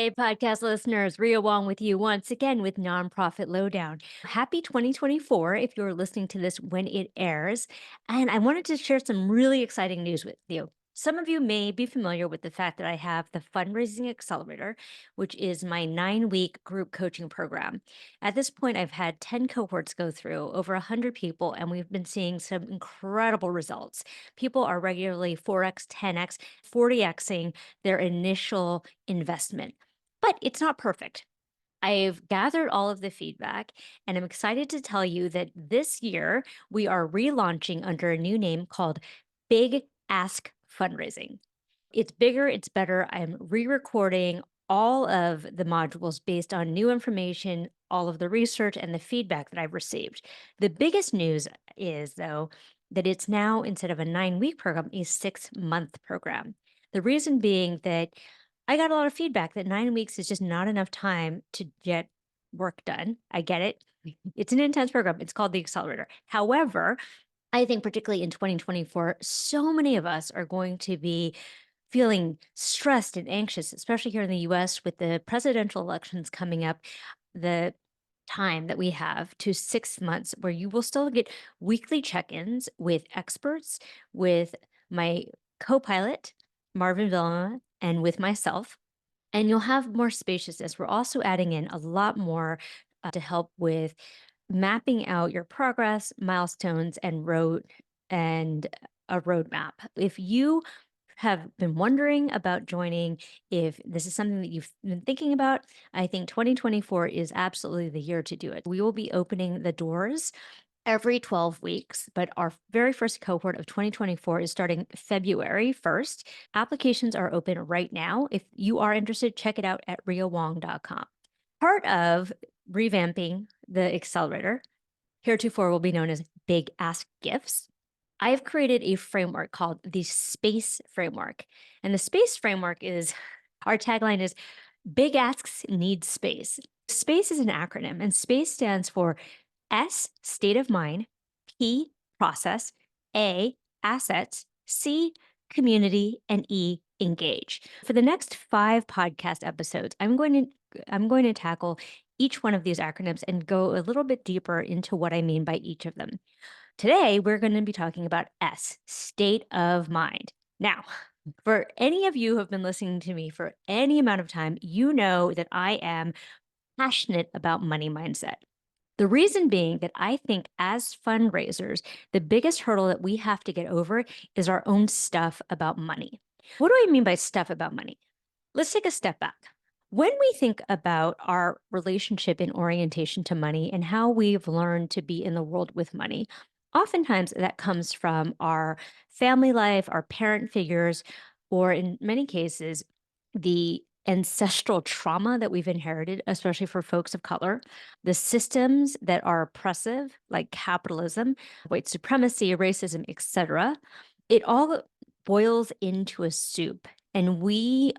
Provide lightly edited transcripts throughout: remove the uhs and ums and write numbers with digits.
Hey, podcast listeners, Ria Wong with you once again with Nonprofit Lowdown. Happy 2024 if you're listening to this when it airs. And I wanted to share some really exciting news with you. Some of you may be familiar with the fact that I have the Fundraising Accelerator, which is my 9-week group coaching program. At this point, I've had 10 cohorts go through, over 100 people, and we've been seeing some incredible results. People are regularly 4x, 10x, 40xing their initial investment. But it's not perfect. I've gathered all of the feedback and I'm excited to tell you that this year we are relaunching under a new name called Big Ask Fundraising. It's bigger, it's better. I'm re recording all of the modules based on new information, all of the research, and the feedback that I've received. The biggest news is, though, that it's now, instead of a 9-week program, a 6-month program. The reason being that I got a lot of feedback that 9 weeks is just not enough time to get work done. I get it. It's an intense program. It's called the Accelerator. However, I think particularly in 2024, so many of us are going to be feeling stressed and anxious, especially here in the US with the presidential elections coming up. The time that we have to 6 months where you will still get weekly check-ins with experts, with my co-pilot, Marvin Vilma, and with myself. And you'll have more spaciousness. We're also adding in a lot more to help with mapping out your progress, milestones, and a roadmap. If you have been wondering about joining, if this is something that you've been thinking about, I think 2024 is absolutely the year to do it. We will be opening the doors every 12 weeks, but our very first cohort of 2024 is starting February 1st. Applications are open right now. If you are interested, check it out at riawong.com. Part of revamping the accelerator, heretofore will be known as Big Ask Gifts. I've created a framework called the SPACE framework. And the SPACE framework is, our tagline is Big Asks Need Space. SPACE is an acronym, and SPACE stands for S, state of mind, P, process, A, assets, C, community, and E, engage. For the next 5 podcast episodes, I'm going to tackle each one of these acronyms and go a little bit deeper into what I mean by each of them. Today, we're going to be talking about S, state of mind. Now, for any of you who have been listening to me for any amount of time, you know that I am passionate about money mindset. The reason being that I think as fundraisers, the biggest hurdle that we have to get over is our own stuff about money. What do I mean by stuff about money? Let's take a step back. When we think about our relationship and orientation to money and how we've learned to be in the world with money, oftentimes that comes from our family life, our parent figures, or in many cases, the ancestral trauma that we've inherited, especially for folks of color, the systems that are oppressive, like capitalism, white supremacy, racism, etc. It all boils into a soup, and we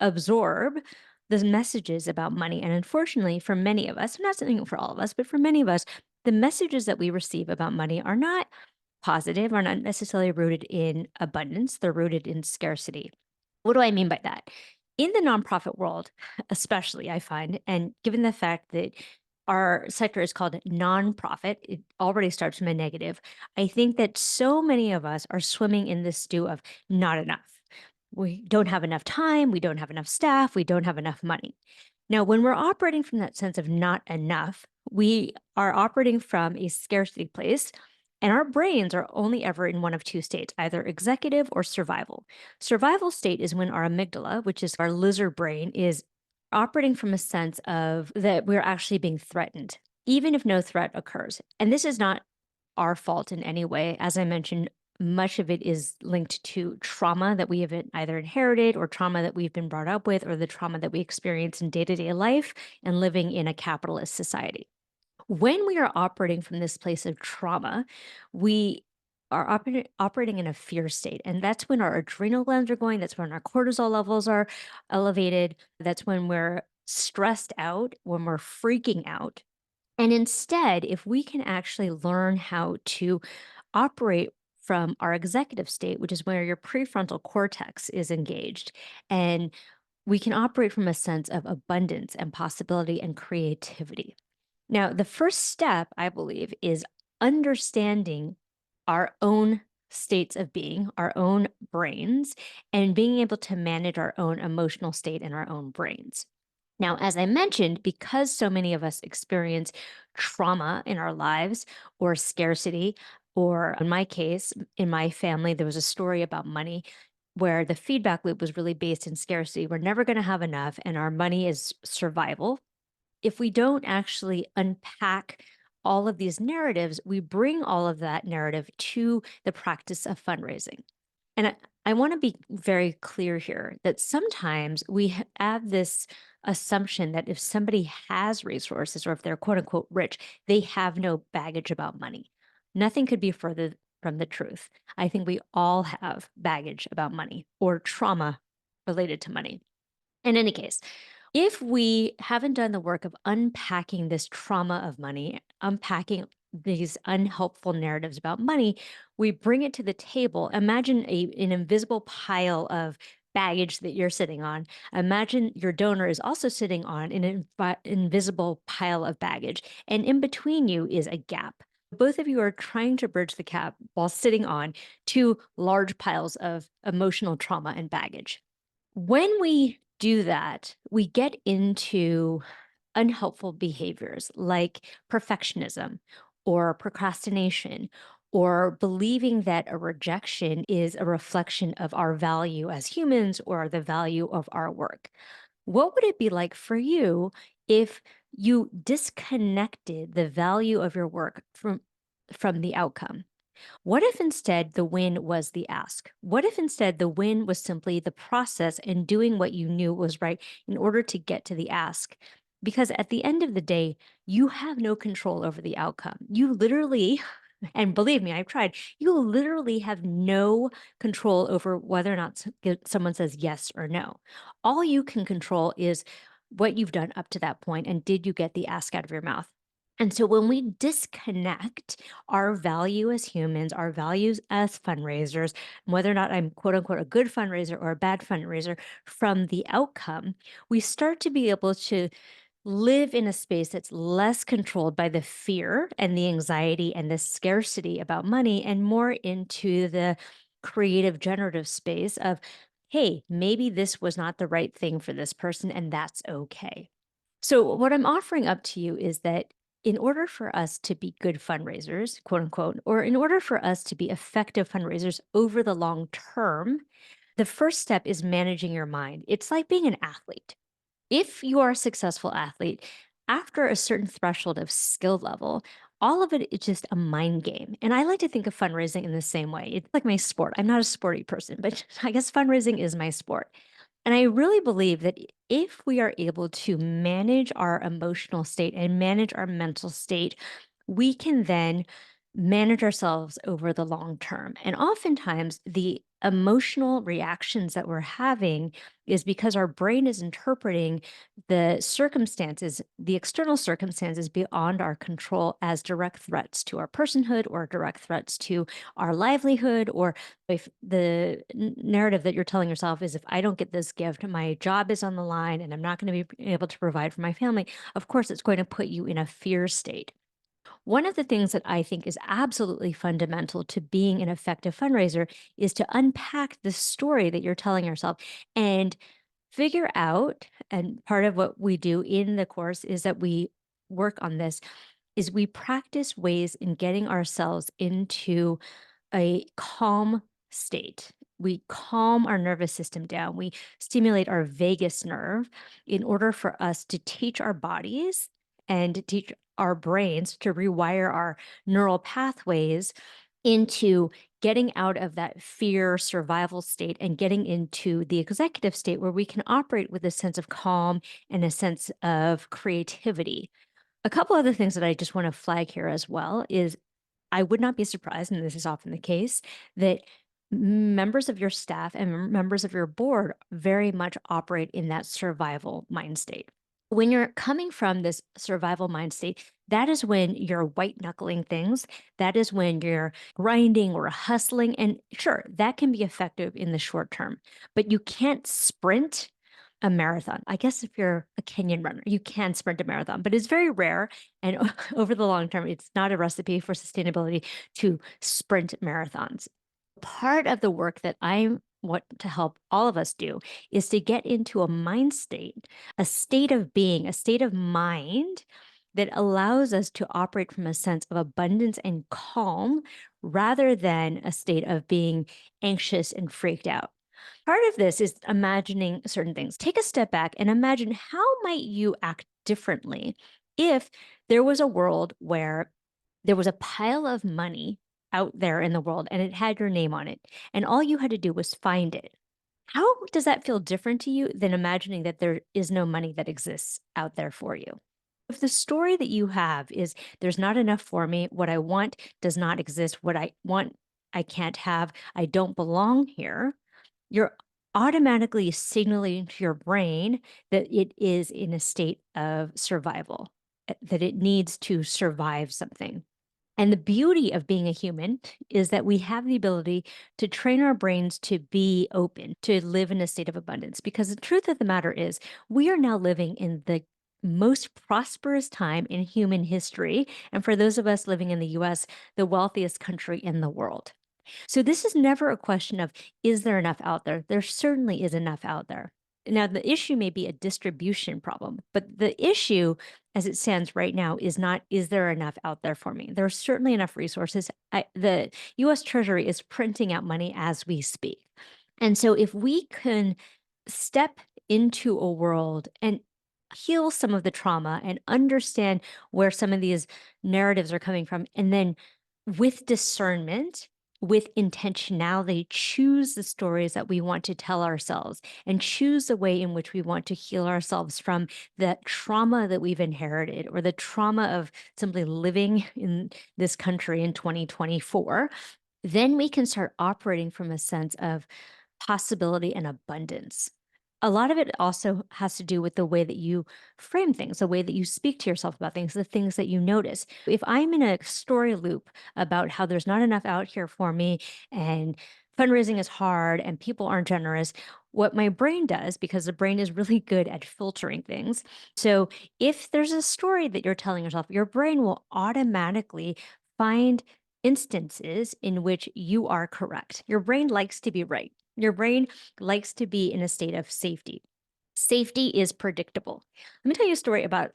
absorb the messages about money. And unfortunately, for many of us, I'm not saying for all of us, but for many of us, the messages that we receive about money are not positive, are not necessarily rooted in abundance. They're rooted in scarcity. What do I mean by that? In the nonprofit world, especially, I find, and given the fact that our sector is called nonprofit, it already starts from a negative. I think that so many of us are swimming in this stew of not enough. We don't have enough time, we don't have enough staff, we don't have enough money. Now, when we're operating from that sense of not enough, we are operating from a scarcity place, and our brains are only ever in one of two states, either executive or survival. Survival state is when our amygdala, which is our lizard brain, is operating from a sense of that we're actually being threatened, even if no threat occurs. And this is not our fault in any way. As I mentioned, much of it is linked to trauma that we have either inherited or trauma that we've been brought up with, or the trauma that we experience in day-to-day life and living in a capitalist society. When we are operating from this place of trauma, we are operating in a fear state. And that's when our adrenal glands are going. That's when our cortisol levels are elevated. That's when we're stressed out, when we're freaking out. And instead, if we can actually learn how to operate from our executive state, which is where your prefrontal cortex is engaged, and we can operate from a sense of abundance and possibility and creativity. Now, the first step, I believe, is understanding our own states of being, our own brains, and being able to manage our own emotional state in our own brains. Now, as I mentioned, because so many of us experience trauma in our lives or scarcity, or in my case, in my family, there was a story about money where the feedback loop was really based in scarcity. We're never going to have enough, and our money is survival. If we don't actually unpack all of these narratives, we bring all of that narrative to the practice of fundraising. And I want to be very clear here that sometimes we have this assumption that if somebody has resources or if they're quote unquote rich, they have no baggage about money. Nothing could be further from the truth. I think we all have baggage about money or trauma related to money. In any case, if we haven't done the work of unpacking this trauma of money, unpacking these unhelpful narratives about money, we bring it to the table. Imagine an invisible pile of baggage that you're sitting on. Imagine your donor is also sitting on an invisible pile of baggage. And in between you is a gap. Both of you are trying to bridge the gap while sitting on two large piles of emotional trauma and baggage. When we do that, we get into unhelpful behaviors like perfectionism or procrastination or believing that a rejection is a reflection of our value as humans or the value of our work. What would it be like for you if you disconnected the value of your work from the outcome? What if instead the win was the ask? What if instead the win was simply the process and doing what you knew was right in order to get to the ask? Because at the end of the day, you have no control over the outcome. You literally, and believe me, I've tried, you literally have no control over whether or not someone says yes or no. All you can control is what you've done up to that point and did you get the ask out of your mouth? And so when we disconnect our value as humans, our values as fundraisers, whether or not I'm quote unquote a good fundraiser or a bad fundraiser from the outcome, we start to be able to live in a space that's less controlled by the fear and the anxiety and the scarcity about money and more into the creative generative space of, hey, maybe this was not the right thing for this person and that's okay. So, what I'm offering up to you is that in order for us to be good fundraisers, quote unquote, or in order for us to be effective fundraisers over the long term, the first step is managing your mind. It's like being an athlete. If you are a successful athlete, after a certain threshold of skill level, all of it is just a mind game. And I like to think of fundraising in the same way. It's like my sport. I'm not a sporty person, but I guess fundraising is my sport. And I really believe that if we are able to manage our emotional state and manage our mental state, we can then manage ourselves over the long term. And oftentimes, the emotional reactions that we're having is because our brain is interpreting the circumstances, the external circumstances beyond our control as direct threats to our personhood or direct threats to our livelihood. Or if the narrative that you're telling yourself is, if I don't get this gift, my job is on the line and I'm not going to be able to provide for my family, of course, it's going to put you in a fear state. One of the things that I think is absolutely fundamental to being an effective fundraiser is to unpack the story that you're telling yourself and figure out, and part of what we do in the course is that we work on this, is we practice ways in getting ourselves into a calm state. We calm our nervous system down. We stimulate our vagus nerve in order for us to teach our bodies and to teach our brains to rewire our neural pathways into getting out of that fear survival state and getting into the executive state where we can operate with a sense of calm and a sense of creativity. A couple other things that I just want to flag here as well is I would not be surprised, and this is often the case, that members of your staff and members of your board very much operate in that survival mind state. When you're coming from this survival mind state, that is when you're white knuckling things. That is when you're grinding or hustling. And sure, that can be effective in the short term, but you can't sprint a marathon. I guess if you're a Kenyan runner, you can sprint a marathon, but it's very rare. And over the long term, it's not a recipe for sustainability to sprint marathons. Part of the work that I want to help all of us do is to get into a mind state, a state of being, a state of mind that allows us to operate from a sense of abundance and calm rather than a state of being anxious and freaked out. Part of this is imagining certain things. Take a step back and imagine how might you act differently if there was a world where there was a pile of money out there in the world and it had your name on it, and all you had to do was find it. How does that feel different to you than imagining that there is no money that exists out there for you? If the story that you have is there's not enough for me, what I want does not exist, what I want I can't have, I don't belong here, you're automatically signaling to your brain that it is in a state of survival, that it needs to survive something. And the beauty of being a human is that we have the ability to train our brains to be open, to live in a state of abundance. Because the truth of the matter is, we are now living in the most prosperous time in human history. And for those of us living in the US, the wealthiest country in the world. So this is never a question of, is there enough out there? There certainly is enough out there. Now, the issue may be a distribution problem, but the issue as it stands right now is not, is there enough out there for me? There are certainly enough resources. The US Treasury is printing out money as we speak. And so if we can step into a world and heal some of the trauma and understand where some of these narratives are coming from, and then with discernment, with intentionality, choose the stories that we want to tell ourselves and choose the way in which we want to heal ourselves from the trauma that we've inherited or the trauma of simply living in this country in 2024, then we can start operating from a sense of possibility and abundance. A lot of it also has to do with the way that you frame things, the way that you speak to yourself about things, the things that you notice. If I'm in a story loop about how there's not enough out here for me and fundraising is hard and people aren't generous, what my brain does, because the brain is really good at filtering things. So if there's a story that you're telling yourself, your brain will automatically find instances in which you are correct. Your brain likes to be right. Your brain likes to be in a state of safety. Safety is predictable. Let me tell you a story about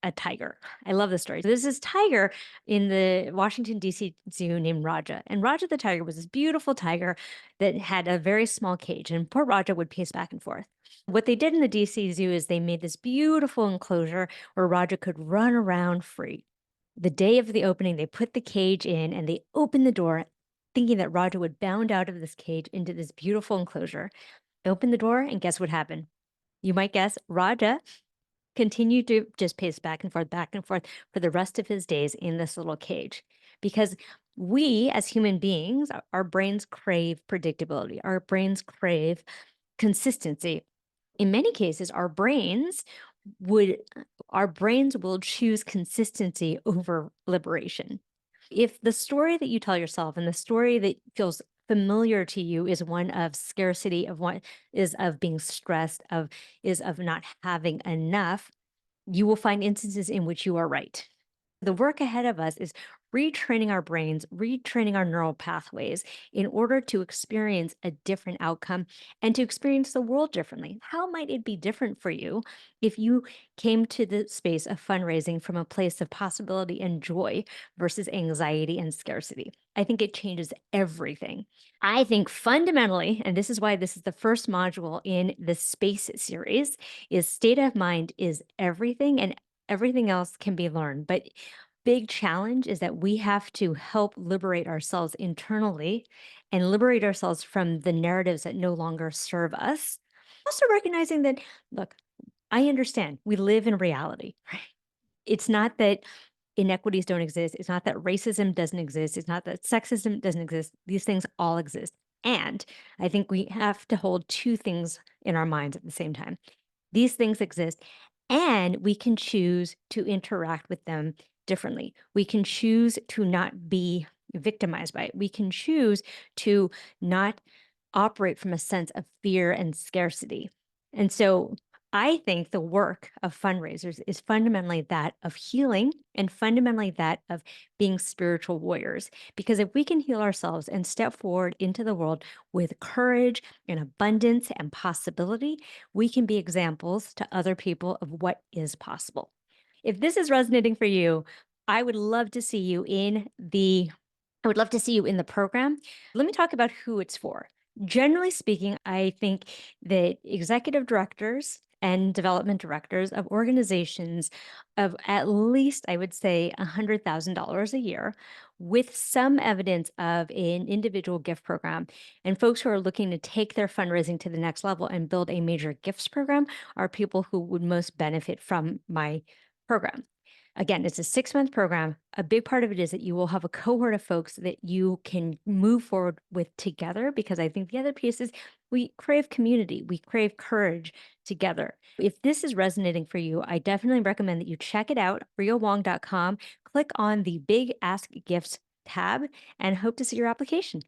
a tiger. I love this story. There's this tiger in the Washington, D.C. zoo named Raja. And Raja the tiger was this beautiful tiger that had a very small cage. And poor Raja would pace back and forth. What they did in the DC zoo is they made this beautiful enclosure where Raja could run around free. The day of the opening, they put the cage in and they opened the door, thinking that Raja would bound out of this cage into this beautiful enclosure. Open the door, and guess what happened? You might guess Raja continued to just pace back and forth for the rest of his days in this little cage. Because we as human beings, our brains crave predictability, our brains crave consistency. In many cases, would our brains will choose consistency over liberation. If the story that you tell yourself and the story that feels familiar to you is one of scarcity, of what is of being stressed, is of not having enough, you will find instances in which you are right. The work ahead of us is retraining our brains, retraining our neural pathways in order to experience a different outcome and to experience the world differently. How might it be different for you if you came to the space of fundraising from a place of possibility and joy versus anxiety and scarcity? I think it changes everything. I think fundamentally, and this is why this is the first module in the space series, is state of mind is everything and everything else can be learned. But big challenge is that we have to help liberate ourselves internally and liberate ourselves from the narratives that no longer serve us. Also recognizing that, look, I understand we live in reality. Right? It's not that inequities don't exist. It's not that racism doesn't exist. It's not that sexism doesn't exist. These things all exist. And I think we have to hold two things in our minds at the same time. These things exist, and we can choose to interact with them differently. We can choose to not be victimized by it. We can choose to not operate from a sense of fear and scarcity. And so I think the work of fundraisers is fundamentally that of healing and fundamentally that of being spiritual warriors. Because if we can heal ourselves and step forward into the world with courage and abundance and possibility, we can be examples to other people of what is possible. If this is resonating for you, I would love to see you in the I would love to see you in the program. Let me talk about who it's for. Generally speaking, I think that executive directors and development directors of organizations of at least, I would say, $100,000 a year with some evidence of an individual gift program and folks who are looking to take their fundraising to the next level and build a major gifts program are people who would most benefit from my program. Again, it's a 6-month program. A big part of it is that you will have a cohort of folks that you can move forward with together because I think the other piece is we crave community, we crave courage together. If this is resonating for you, I definitely recommend that you check it out, riowong.com, click on the Big Ask Gifts tab, and hope to see your application.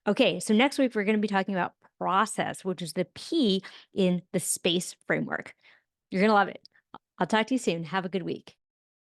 Okay, so next week we're going to be talking about process, which is the P in the space framework. You're going to love it. I'll talk to you soon. Have a good week.